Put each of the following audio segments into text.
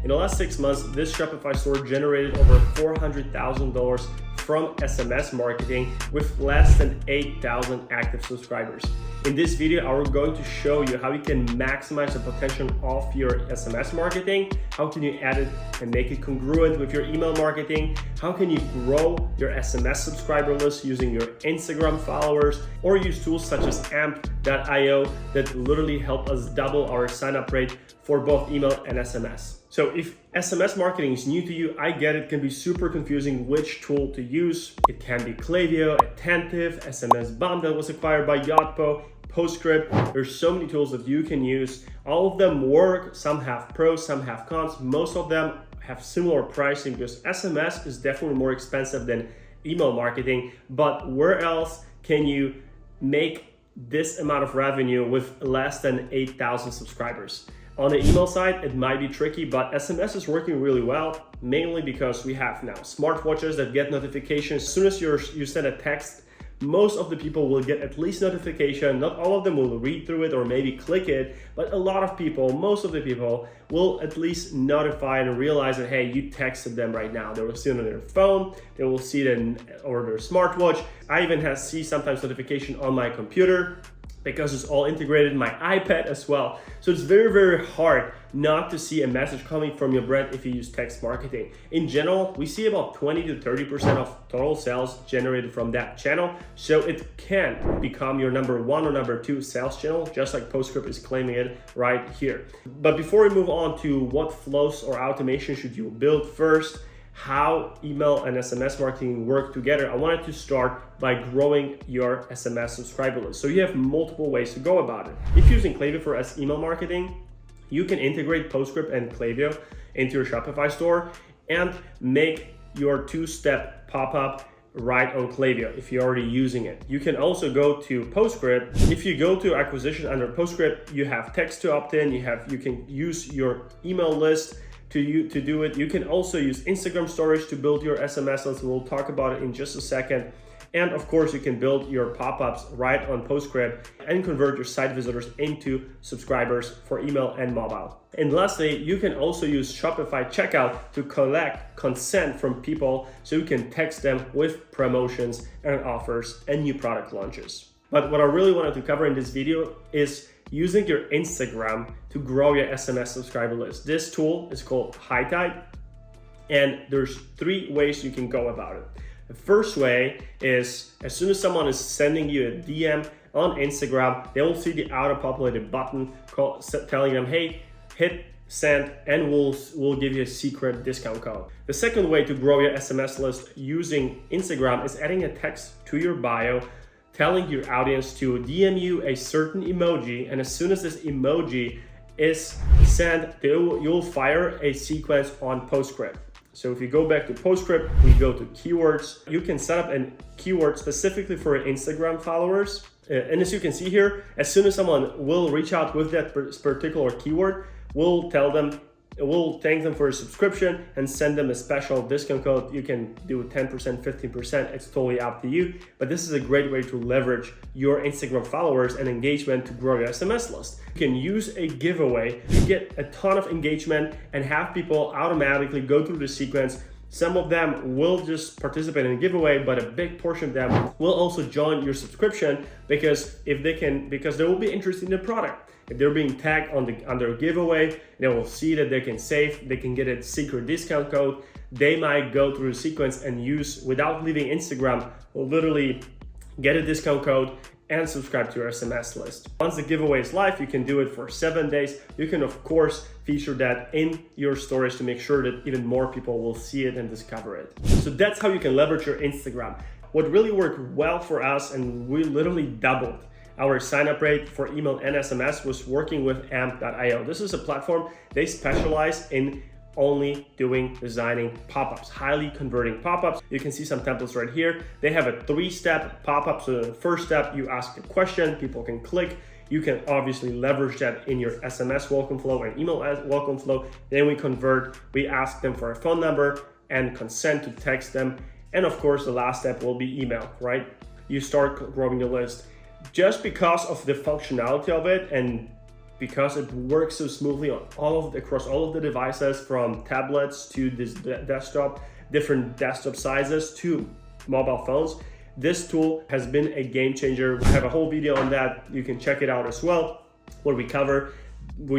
In the last 6 months, this Shopify store generated over $400,000 from SMS marketing with less than 8,000 active subscribers. In this video, I'm going to show you how you can maximize the potential of your SMS marketing, how can you add it and make it congruent with your email marketing, how can you grow your SMS subscriber list using your Instagram followers, or use tools such as amp.io that literally help us double our sign-up rate for both email and SMS. So if SMS marketing is new to you, I get it can be super confusing which tool to use. It can be Klaviyo, Attentive, SMS Bomb that was acquired by Yotpo, PostScript. There's so many tools that you can use. All of them work. Some have pros, some have cons. Most of them have similar pricing because SMS is definitely more expensive than email marketing. But where else can you make this amount of revenue with less than 8,000 subscribers? On the email side, it might be tricky, but SMS is working really well, mainly because we have now smartwatches that get notifications. As soon as you send a text, most of the people will get at least notification. Not all of them will read through it or maybe click it, but a lot of people, most of the people, will at least notify and realize that, hey, you texted them right now. They will see it on their phone, they will see it or their smartwatch. I even see sometimes notification on my computer, because it's all integrated in my iPad as well. So it's very, very hard not to see a message coming from your brand if you use text marketing. In general, we see about 20 to 30% of total sales generated from that channel. So it can become your number one or number two sales channel, just like PostScript is claiming it right here. But before we move on to what flows or automation should you build first, how email and SMS marketing work together, I wanted to start by growing your SMS subscriber list. So you have multiple ways to go about it. If you're using Klaviyo for email marketing, you can integrate PostScript and Klaviyo into your Shopify store and make your two-step pop-up right on Klaviyo if you're already using it. You can also go to PostScript. If you go to acquisition under PostScript, you have text to opt in, you can use your email list to do it. You can also use Instagram stories to build your SMS list. We'll talk about it in just a second. And of course, you can build your pop-ups right on PostScript and convert your site visitors into subscribers for email and mobile. And lastly, you can also use Shopify checkout to collect consent from people so you can text them with promotions and offers and new product launches. But what I really wanted to cover in this video is using your Instagram to grow your SMS subscriber list. This tool is called hitidie, and there's 3 ways you can go about it. The first way is as soon as someone is sending you a DM on Instagram, they will see the auto-populated button telling them, hey, hit send, and we'll give you a secret discount code. The second way to grow your SMS list using Instagram is adding a text to your bio telling your audience to DM you a certain emoji, and as soon as this emoji is sent, you'll fire a sequence on PostScript. So if you go back to PostScript, we go to keywords. You can set up a keyword specifically for Instagram followers. And as you can see here, as soon as someone will reach out with that particular keyword, we'll thank them for a subscription and send them a special discount code. You can do 10%, 15%, it's totally up to you. But this is a great way to leverage your Instagram followers and engagement to grow your SMS list. You can use a giveaway to get a ton of engagement and have people automatically go through the sequence. Some of them will just participate in a giveaway, but a big portion of them will also join your subscription because they will be interested in the product. If they're being tagged under a giveaway, they will see that they can get a secret discount code. They might go through the sequence and use, without leaving Instagram, will literally get a discount code and subscribe to your SMS list. Once the giveaway is live, you can do it for 7 days. You can, of course, feature that in your stories to make sure that even more people will see it and discover it. So that's how you can leverage your Instagram. What really worked well for us, and we literally doubled our sign-up rate for email and SMS, was working with amp.io. This is a platform, they specialize in only designing pop-ups, highly converting pop-ups. You can see some templates right here. They have a 3-step pop-up. So the first step, you ask a question, people can click. You can obviously leverage that in your SMS welcome flow and email welcome flow. Then we ask them for a phone number and consent to text them. And of course, the last step will be email, right? You start growing the list. Just because of the functionality of it and because it works so smoothly on across all of the devices, from tablets to this desktop, different desktop sizes to mobile phones. This tool has been a game changer. I have a whole video on that. You can check it out as well, where we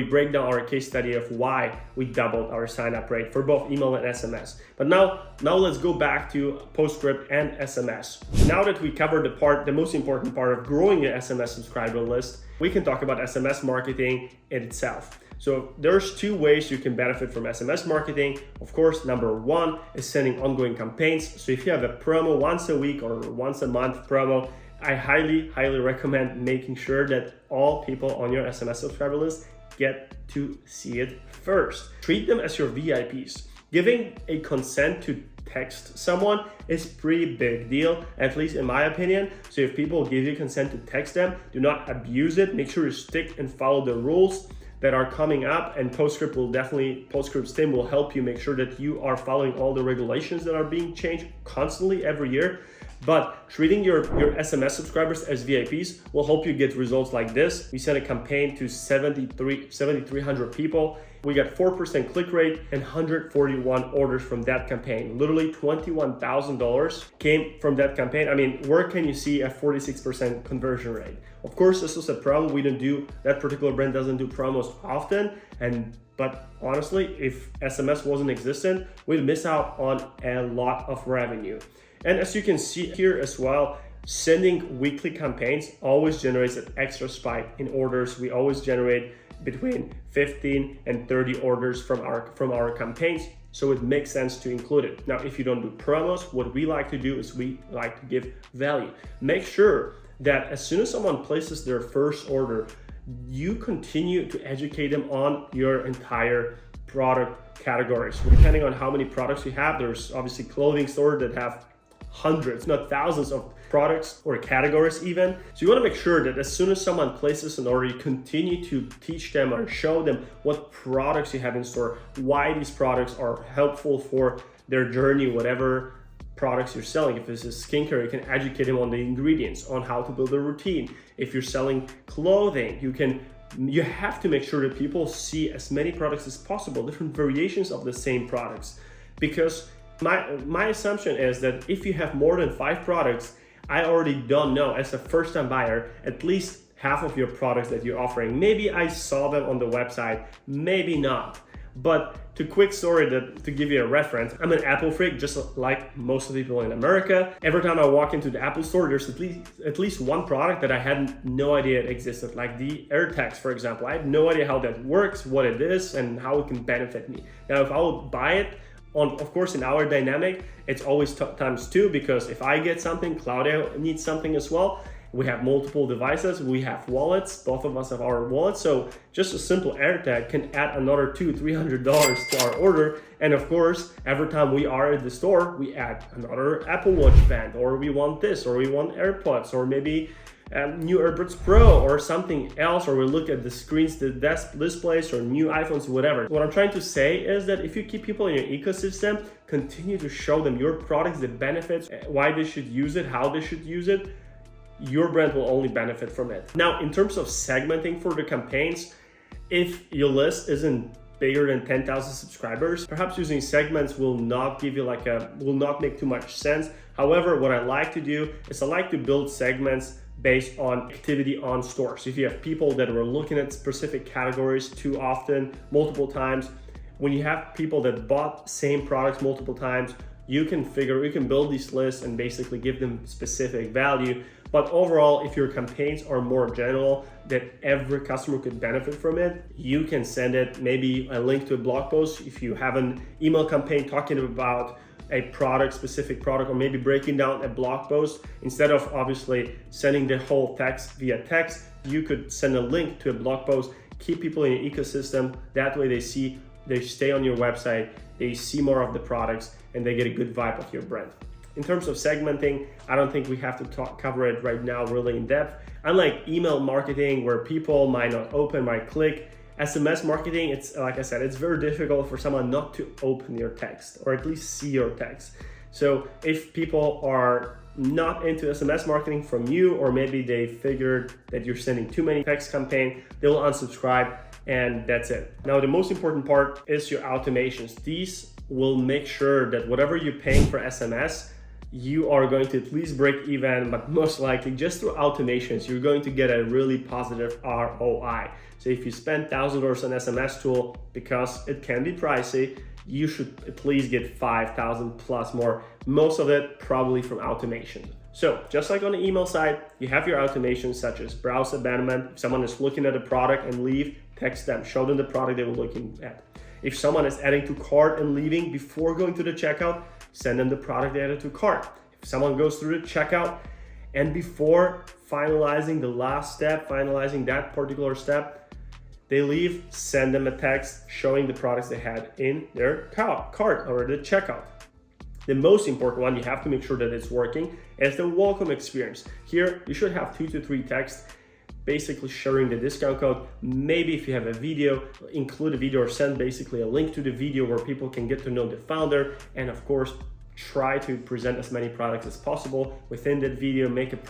break down our case study of why we doubled our sign-up rate for both email and SMS. But now let's go back to PostScript and SMS. Now that we covered the most important part of growing your SMS subscriber list, we can talk about SMS marketing itself. So there's two ways you can benefit from SMS marketing. Of course, number one is sending ongoing campaigns. So if you have a promo once a week or once a month promo, I highly recommend making sure that all people on your SMS subscriber list get to see it first. Treat them as your VIPs. Giving a consent to text someone is pretty big deal, at least in my opinion. So if people give you consent to text them, do not abuse it. Make sure you stick and follow the rules that are coming up, and PostScript's team will help you make sure that you are following all the regulations that are being changed constantly every year. But treating your SMS subscribers as VIPs will help you get results like this. We sent a campaign to 7,300 people. We got 4% click rate and 141 orders from that campaign. Literally $21,000 came from that campaign. I mean, where can you see a 46% conversion rate? Of course, this was a promo. That particular brand doesn't do promos often. But honestly, if SMS wasn't existent, we'd miss out on a lot of revenue. And as you can see here as well, sending weekly campaigns always generates an extra spike in orders. We always generate between 15 and 30 orders from our campaigns, so it makes sense to include it. Now, if you don't do promos, what we like to do is we like to give value. Make sure that as soon as someone places their first order, you continue to educate them on your entire product categories. Depending on how many products you have, there's obviously clothing stores that have hundreds, not thousands of products or categories even. So you want to make sure that as soon as someone places an order, you continue to teach them or show them what products you have in store, why these products are helpful for their journey, whatever products you're selling. If this is skincare, you can educate them on the ingredients, on how to build a routine. If you're selling clothing, you have to make sure that people see as many products as possible, different variations of the same products. Because my assumption is that if you have more than 5 products, I already don't know, as a first-time buyer, at least half of your products that you're offering. Maybe I saw them on the website, maybe not. But to quick story to give you a reference, I'm an Apple freak, just like most of the people in America. Every time I walk into the Apple store, there's at least one product that I had no idea it existed, like the AirTags, for example. I had no idea how that works, what it is, and how it can benefit me. Now, if I would buy it, of course, in our dynamic, it's always times 2, because if I get something, Claudia needs something as well. We have multiple devices, we have wallets, both of us have our wallets. So just a simple AirTag can add another $200-300 to our order. And of course, every time we are at the store, we add another Apple Watch band, or we want this, or we want AirPods, or maybe new AirPods Pro or something else, or we look at the screens, the displays, or new iPhones, whatever. What I'm trying to say is that if you keep people in your ecosystem, continue to show them your products, the benefits, why they should use it, how they should use it, your brand will only benefit from it. Now, in terms of segmenting for the campaigns, if your list isn't bigger than 10,000 subscribers, perhaps using segments will not make too much sense. However, what I like to do is I like to build segments based on activity on stores. If you have people that are looking at specific categories too often, multiple times, when you have people that bought same products multiple times, you can build these lists and basically give them specific value. But overall, if your campaigns are more general, that every customer could benefit from it, you can send it maybe a link to a blog post. If you have an email campaign talking about a specific product, or maybe breaking down a blog post, instead of obviously sending the whole text via text, you could send a link to a blog post, keep people in your ecosystem. That way they stay on your website, they see more of the products, and they get a good vibe of your brand. In terms of segmenting, I don't think we have to cover it right now really in depth. Unlike email marketing, where people might not open, might click, SMS marketing, it's like I said, it's very difficult for someone not to open your text or at least see your text. So if people are not into SMS marketing from you, or maybe they figured that you're sending too many text campaigns, they will unsubscribe, and that's it. Now, the most important part is your automations. These will make sure that whatever you're paying for SMS, you are going to at least break even, but most likely just through automations, you're going to get a really positive ROI. So if you spend $1,000 on SMS tool, because it can be pricey, you should at least get 5,000 plus more, most of it probably from automation. So just like on the email side, you have your automations such as browse abandonment. If someone is looking at a product and leave, text them, show them the product they were looking at. If someone is adding to cart and leaving before going to the checkout, send them the product they added to cart. If someone goes through the checkout and before finalizing the last step, finalizing that particular step, they leave, send them a text showing the products they had in their cart or the checkout. The most important one, you have to make sure that it's working, is the welcome experience. Here, you should have 2 to 3 texts basically sharing the discount code. Maybe if you have a video, include a video or send basically a link to the video where people can get to know the founder, and of course, try to present as many products as possible within that video, make it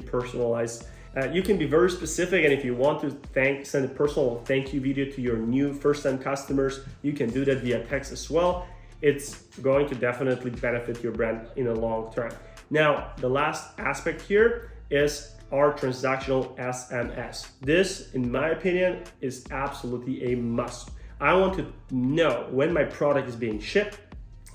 personalized. You can be very specific, and if you want to send a personal thank you video to your new first-time customers, you can do that via text as well. It's going to definitely benefit your brand in the long term. Now, the last aspect here is our transactional SMS. This, in my opinion, is absolutely a must. I want to know when my product is being shipped,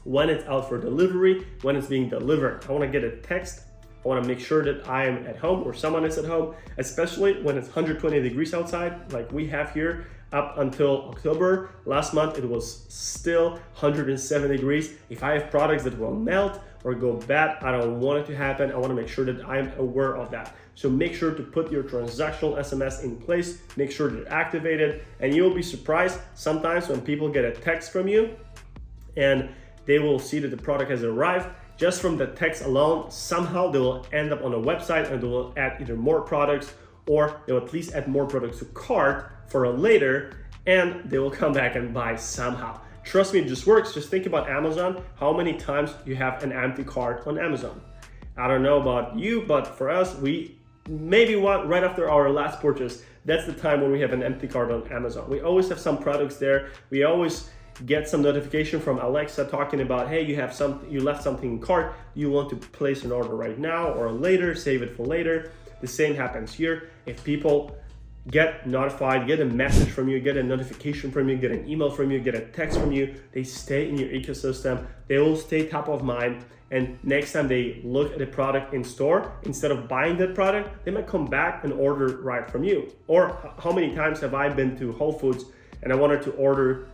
when it's out for delivery, when it's being delivered. I want to get a text. I want to make sure that I am at home or someone is at home, especially when it's 120 degrees outside, like we have here up until October. Last month, it was still 107 degrees. If I have products that will melt or go bad, I don't want it to happen. I want to make sure that I'm aware of that. So make sure to put your transactional SMS in place, make sure they're activated, and you'll be surprised sometimes when people get a text from you and they will see that the product has arrived. Just from the text alone, somehow they will end up on a website and they will add either more products or they'll at least add more products to cart for a later, and they will come back and buy somehow. Trust me, it just works. Just think about Amazon, how many times you have an empty cart on Amazon. I don't know about you, but for us, we maybe right after our last purchase, that's the time when we have an empty cart on Amazon. We always have some products there. We always get some notification from Alexa talking about, hey, you left something in cart, you want to place an order right now or later, save it for later. The same happens here. If people get notified, get a message from you, get a notification from you, get an email from you, get a text from you, they stay in your ecosystem, they will stay top of mind, and next time they look at a product in store, instead of buying that product, they might come back and order right from you. Or how many times have I been to Whole Foods and I wanted to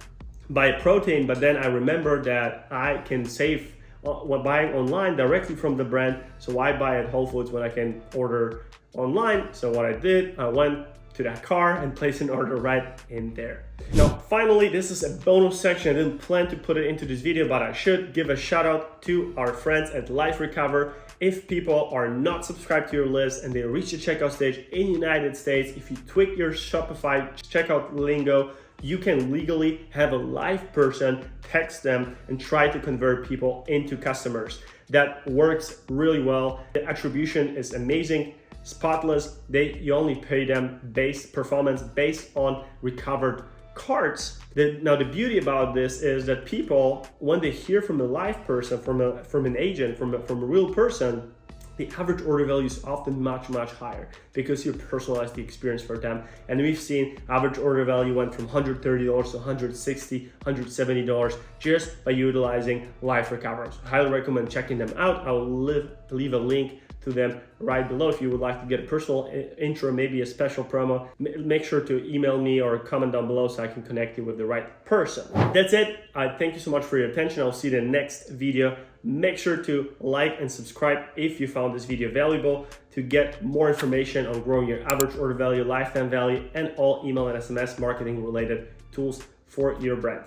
buy protein, but then I remember that I can save when buying online directly from the brand, so why buy at Whole Foods when I can order online? So what I did, I went to that car and placed an order right in there. Now, finally, this is a bonus section. I didn't plan to put it into this video, but I should give a shout out to our friends at Life Recover. If people are not subscribed to your list and they reach the checkout stage in the United States, if you tweak your Shopify checkout lingo, you can legally have a live person text them and try to convert people into customers. That works really well. The attribution is amazing, spotless. You only pay them performance based on recovered carts. Now the beauty about this is that people, when they hear from a live person, from an agent, from a real person, the average order value is often much, much higher because you personalize the experience for them. And we've seen average order value went from $130 to $160, $170 just by utilizing Life Recover. So I highly recommend checking them out. I'll leave a link to them right below if you would like to get a personal intro, maybe a special promo. Make sure to email me or comment down below so I can connect you with the right person. That's it. Thank you so much for your attention. I'll see you in the next video. Make sure to like and subscribe if you found this video valuable to get more information on growing your average order value, lifetime value, and all email and SMS marketing related tools for your brand.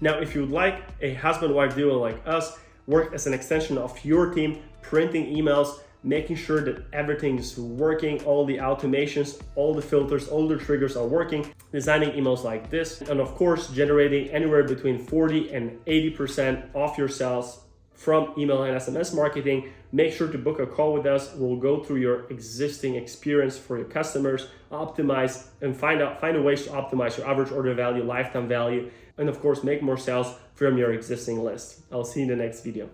Now, if you would like a husband-wife duo like us, work as an extension of your team, printing emails, making sure that everything is working, all the automations, all the filters, all the triggers are working, designing emails like this, and of course, generating anywhere between 40 and 80% of your sales from email and SMS marketing, make sure to book a call with us. We'll go through your existing experience for your customers, optimize and find ways to optimize your average order value, lifetime value, and of course, make more sales from your existing list. I'll see you in the next video.